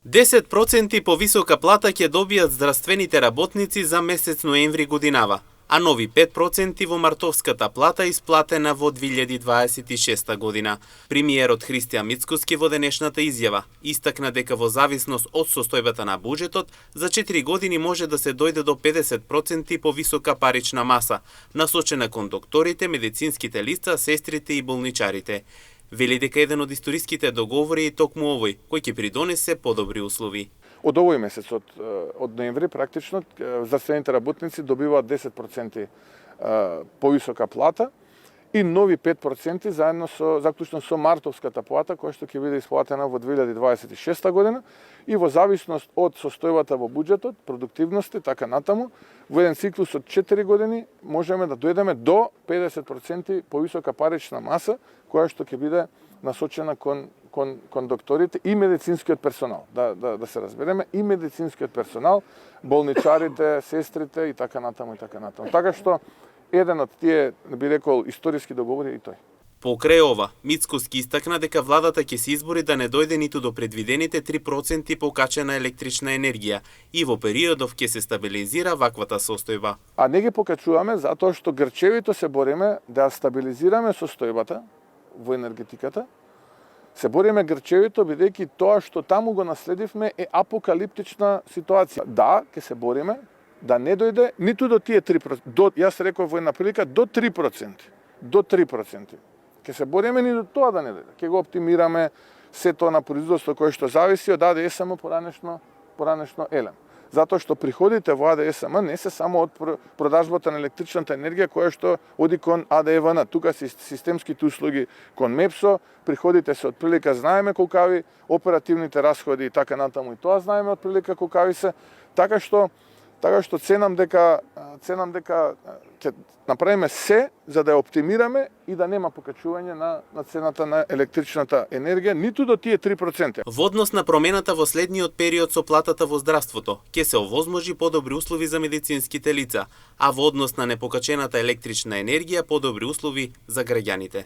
10% повисока плата ќе добијат здравствените работници за месец ноември годинава, а нови 5% во мартовската плата исплатена во 2026 година. Премиерот Христијан Мицкоски во денешната изјава истакна дека во зависност од состојбата на буџетот, за 4 години може да се дојде до 50% повисока парична маса, насочена кон докторите, медицинските лица, сестрите и болничарите. Вели дека еден од историските договори е токму овој, кој ќе придонесе подобри услови. Од овој месец, од ноември, практично, здравствените работници добиваат 10% повисока плата и нови 5% заклучно со мартовската плата, која што ќе биде исплатена во 2026 година и во зависност од состојбата во буџетот, продуктивности, така натаму, во еден циклус од 4 години можеме да дојдеме до 50% повисока парична маса, која што ќе биде насочена кон докторите и медицинскиот персонал. Да се разбереме, и медицинскиот персонал, болничарите, сестрите и така натаму и така натаму. Така што еден од тие, би рекол, историски договори и тој. Покрај ова, Мицкоски истакна дека владата ќе се избори да не дојде ниту до предвидените 3% покачена електрична енергија и во периодов ќе се стабилизира ваквата состојба. А не ги покачуваме затоа што грчевито се бориме да стабилизираме состојбата во енергетиката. Се бориме грчевито бидејќи тоа што таму го наследивме е апокалиптична ситуација. Да, ќе се бориме да не дојде ниту до тие 3%, јас реков во една прилика до 3%. До 3%. Ќе се бориме ни до тоа да не дојде. Ќе го оптимираме сето на производство кое што зависи од АДСМ поранешно елем. Затоа што приходите во АДСМ не се само од продажбата на електричната енергија која што оди кон АДЕВН. Тука се системските услуги кон МЕПСО, приходите се од прилика знаеме колкави, оперативните расходи и така натаму и тоа знаеме од прилика колкави се. Така што ценам дека ќе направиме се за да ја оптимираме и да нема покачување на цената на електричната енергија ниту до тие 3%. Во однос на промената во следниот период со платата во здравството, ќе се овозможи подобри услови за медицинските лица, а во однос на непокачената електрична енергија подобри услови за граѓаните.